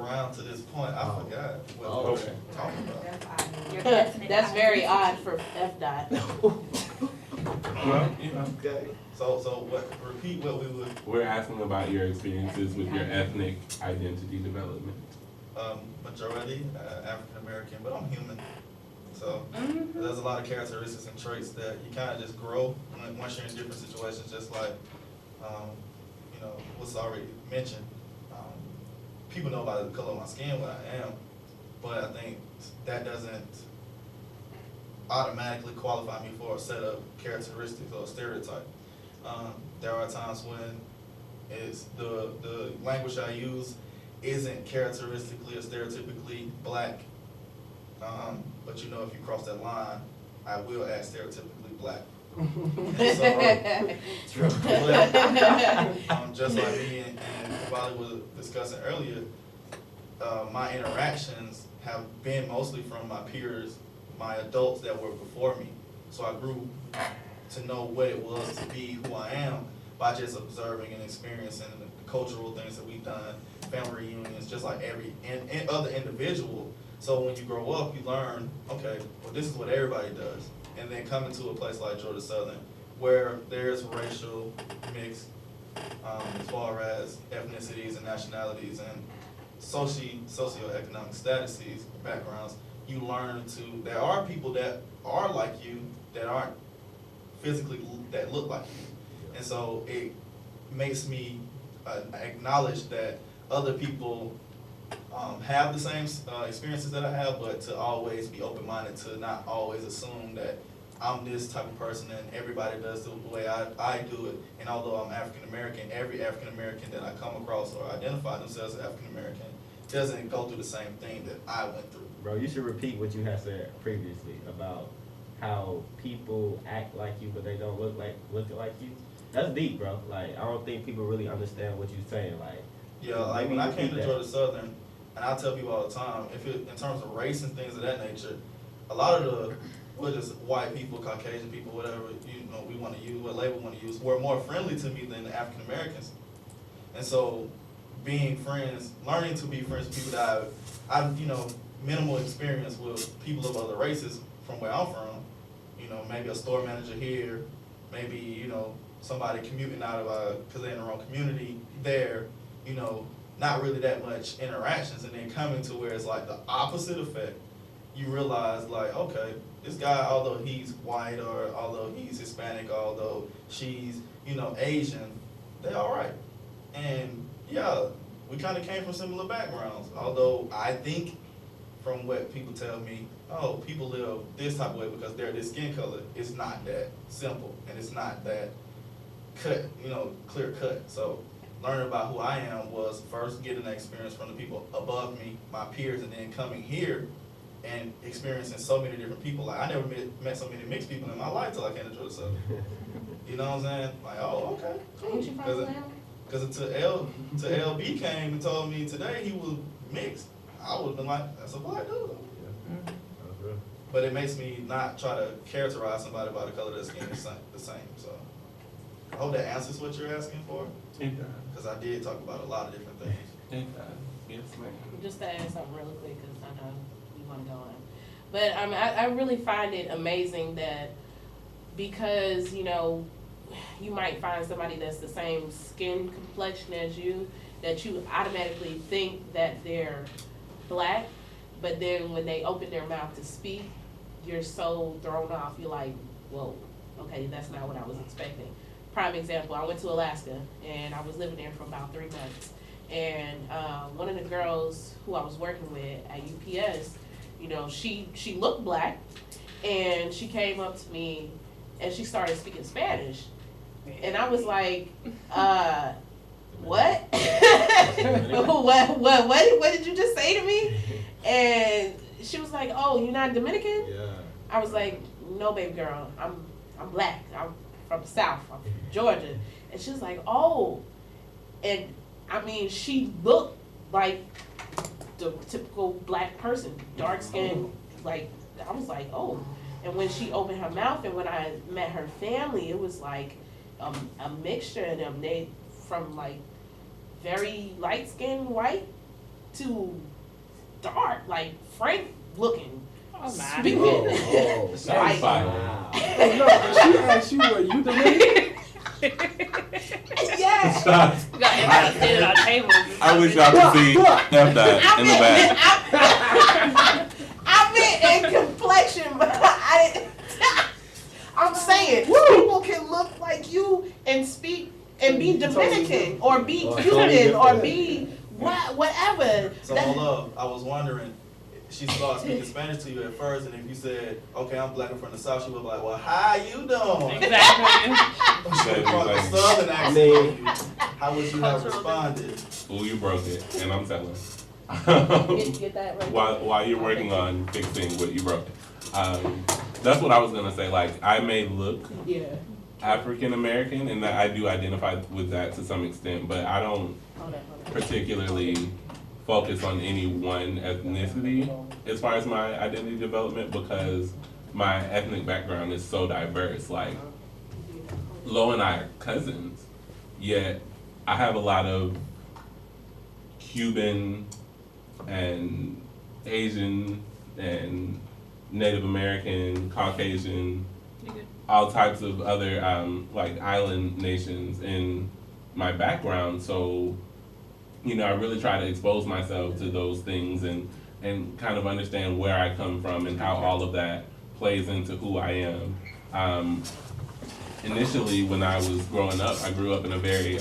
around to this point. I forgot what we were talking about. That's very odd for FDOT. Well, Okay. So what? Repeat what we would. we're asking about your experiences with your ethnic identity development. Majority African American, but I'm human. So there's a lot of characteristics and traits that you kind of just grow once you're in different situations. Just like what's already mentioned. People know about the color of my skin, what I am, but I think that doesn't automatically qualify me for a set of characteristics or a stereotype. There are times when it's the language I use isn't characteristically or stereotypically black, but if you cross that line, I will act stereotypically black. So, just like me and Wally was discussing earlier, my interactions have been mostly from my peers, my adults that were before me. So I grew to know what it was to be who I am by just observing and experiencing the cultural things that we've done, family reunions, just like every and other individual. So when you grow up, you learn, okay, well, this is what everybody does. And then coming to a place like Georgia Southern, where there's racial mix as far as ethnicities and nationalities and socioeconomic statuses, backgrounds, you learn there are people that are like you that aren't physically, that look like you. And so it makes me acknowledge that other people have the same experiences that I have, but to always be open-minded, to not always assume that I'm this type of person and everybody does the way I do it. And although I'm African-American, every African-American that I come across or identify themselves as African-American doesn't go through the same thing that I went through. Bro, you should repeat what you had said previously about how people act like you, but they don't look like you. That's deep, bro. Like, I don't think people really understand what you're saying. Like, yeah, like when I came to Georgia Southern, and I tell people all the time, in terms of race and things of that nature, a lot of we're just white people, Caucasian people, whatever we want to use, what label we want to use, were more friendly to me than the African Americans. And so, being friends, learning to be friends with people that I've minimal experience with people of other races from where I'm from. Maybe a store manager here, maybe somebody commuting out of because they're in the wrong community there. Not really that much interactions, and then coming to where it's like the opposite effect. You realize like, okay, this guy, although he's white or although he's Hispanic, although she's Asian, they all right. And yeah, we kind of came from similar backgrounds. Although I think, from what people tell me, oh, people live this type of way because they're this skin color. It's not that simple, and it's not that clear cut. So learning about who I am was first getting that experience from the people above me, my peers, and then coming here and experiencing so many different people. Like, I never met so many mixed people in my life till I came to Georgia Southern. You know what I'm saying? Like, oh, okay, cool. Because until LB came and told me today he was mixed, I would have been like, that's a black dude. But it makes me not try to characterize somebody by the color of their skin the same. So I hope that answers what you're asking for. It does. Because I did talk about a lot of different things. It does. Yes, ma'am. Just to add something really quick, because I know you want to go on. But I really find it amazing that because, you might find somebody that's the same skin complexion as you, that you automatically think that they're black, but then when they open their mouth to speak, you're so thrown off. You're like, whoa, okay, that's not what I was expecting. Prime example, I went to Alaska, and I was living there for about 3 months. And one of the girls who I was working with at UPS, she looked black, and she came up to me, and she started speaking Spanish. And I was like, what? what did you just say to me? And she was like, oh, you're not Dominican? Yeah. I was like, no, baby girl, I'm black. I'm from the South. I'm from Georgia. And she was like, oh. And I mean, she looked like the typical black person, dark skin. Like, I was like, oh. And when she opened her mouth and when I met her family, it was like a mixture of them. They from like very light skinned white too dark, like Frank looking. Oh, Speaking. Sounds Like, fire. Wow. Hey, no, she asked you, were you the lady? yeah. Shots. You got everybody sitting on tables. I wish y'all could see F that in the back. I meant in complexion, but I didn't. I'm saying people can look like you and speak and be Dominican or be Or Cuban totally or different. be whatever. So hold up, I was wondering, she started speaking Spanish to you at first, and if you said, okay, I'm black and from the South, she was like, well, how you doing? Exactly. She brought the Southern accent I mean- on you. How would you have responded? Ooh, you broke it, and I'm telling. Get that right. While you're working on fixing what you broke, that's what I was gonna say. Like, I may look Yeah. African American, and that I do identify with that to some extent, but I don't Hold on. particularly focus on any one ethnicity as far as my identity development, because my ethnic background is so diverse. Like, Lo and I are cousins, yet I have a lot of Cuban and Asian and Native American, Caucasian, all types of other like island nations in my background. So, you know, I really try to expose myself to those things and kind of understand where I come from and how all of that plays into who I am. Initially, when I was growing up, I grew up in a very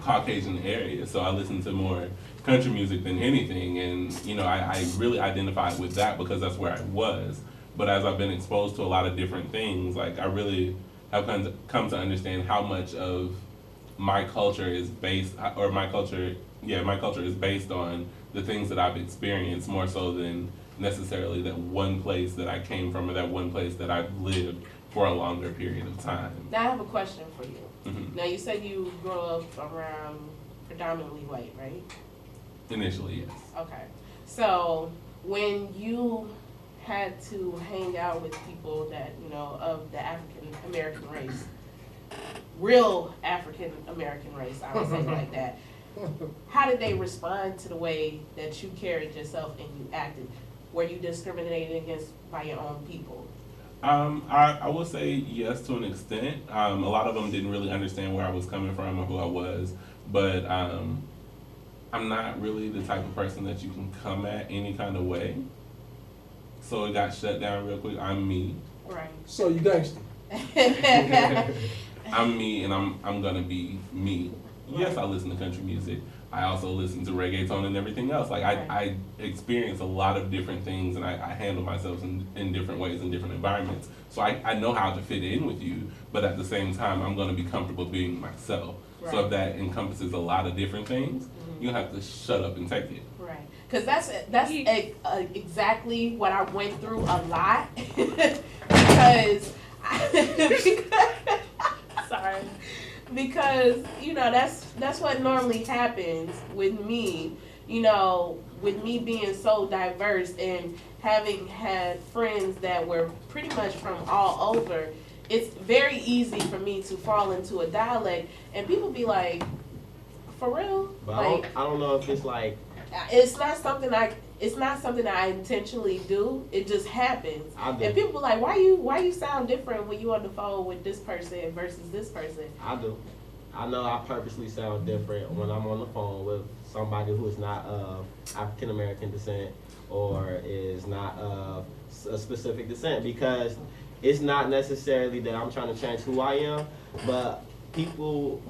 Caucasian area, so I listened to more country music than anything, and you know, I really identified with that because that's where I was. But as I've been exposed to a lot of different things, like I really have come to understand how much of my culture is based, or my culture is based on the things that I've experienced more so than necessarily that one place that I came from or that one place that I've lived for a longer period of time. Now I have a question for you. Mhm. Now you said you grew up around predominantly white, right? Initially, yes. Okay. So when you had to hang out with people that, you know, of the African American race, real African American race, I would say it like that, how did they respond to the way that you carried yourself and you acted? Were you discriminated against by your own people? I will say yes to an extent. A lot of them didn't really understand where I was coming from or who I was, but I'm not really the type of person that you can come at any kind of way. So it got shut down real quick. I'm me. Right. So you gangster. I'm me, and I'm gonna be me. Yes, I listen to country music. I also listen to reggaeton and everything else. Like I experience a lot of different things, and I handle myself in different ways in different environments. So I know how to fit in with you, but at the same time, I'm gonna be comfortable being myself. Right. So if that encompasses a lot of different things, you have to shut up and take it. Right, because that's exactly what I went through a lot because sorry, because you know that's what normally happens with me. You know, with me being so diverse and having had friends that were pretty much from all over, it's very easy for me to fall into a dialect, and people be like, "For real?" But Like, I don't know if it's like, it's not something I intentionally do. It just happens. I do. And people be like, why you sound different when you on the phone with this person versus this person? I do. I know I purposely sound different when I'm on the phone with somebody who is not of African American descent or is not of a specific descent, because it's not necessarily that I'm trying to change who I am, but people,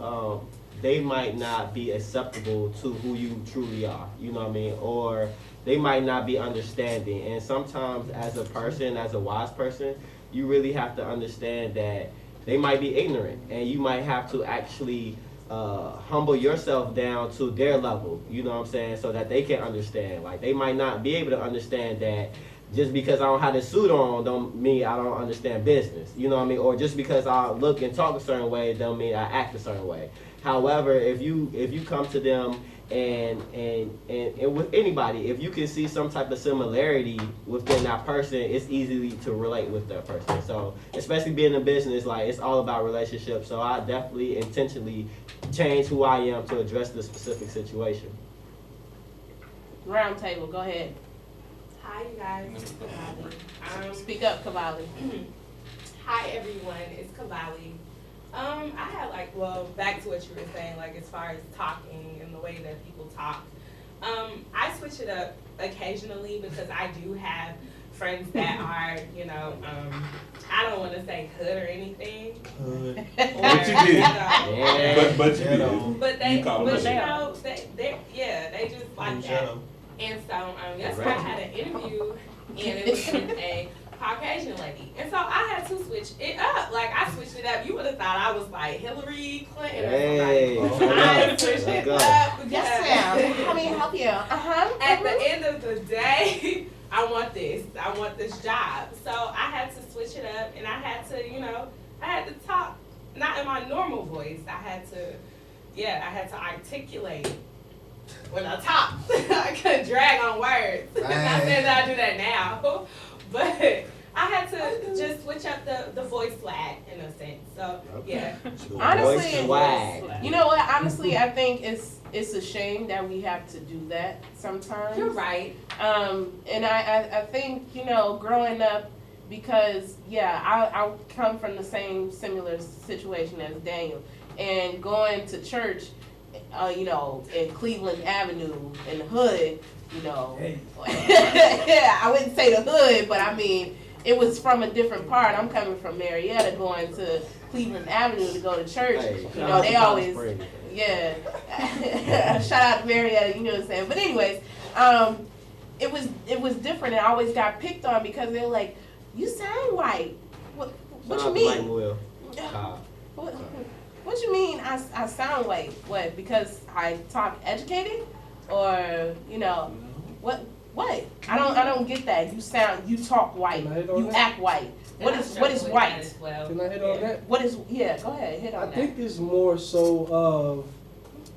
they might not be acceptable to who you truly are, you know what I mean? Or they might not be understanding. And sometimes as a person, as a wise person, you really have to understand that they might be ignorant, and you might have to actually humble yourself down to their level, you know what I'm saying, so that they can understand. Like, they might not be able to understand that just because I don't have this suit on don't mean I don't understand business, you know what I mean? Or just because I look and talk a certain way don't mean I act a certain way. However, if you come to them and with anybody, if you can see some type of similarity within that person, it's easy to relate with that person. So especially being in business, like it's all about relationships. So I definitely intentionally change who I am to address the specific situation. Round table, go ahead. Hi, you guys. Speak up, Cavalli. Hi, everyone. It's Cavalli. I had back to what you were saying, like as far as talking and the way that people talk. I switch it up occasionally because I do have friends that are, I don't want to say hood or anything. Hood. But you did. Yeah. But you Yeah, did. But they, You call them they just like that. Shadow. And so yesterday I had an interview and it was with a Caucasian lady. And so I had to switch it up. Like I switched it up. You would have thought I was like Hillary Clinton Hey, or somebody. I switched it up because How may I help you? at the end of the day, I want this job. So I had to switch it up and I had to talk not in my normal voice. I had to articulate when I talk. I couldn't drag on words. Not saying that I do that now, but I had to just switch up the voice swag in a sense. So yeah. Honestly, Voice swag. you know what? Honestly, I think it's a shame that we have to do that sometimes. You're right. And I think, growing up, because, I come from the same similar situation as Daniel. And going to church, in Cleveland Avenue, in the hood, I wouldn't say the hood, but I mean, it was from a different part. I'm coming from Marietta, going to Cleveland Avenue to go to church. Hey, They always, shout out to Marietta, you know what I'm saying? But anyways, it was different, and I always got picked on because they were like, you sound white. What you mean? What you mean I sound white? What, because I talk educated? Or, what? I don't get that. You talk white. Can I hit on You that? act white. What is with that white? as well. Can I hit on that? What is, go ahead, hit on I that. think it's more so of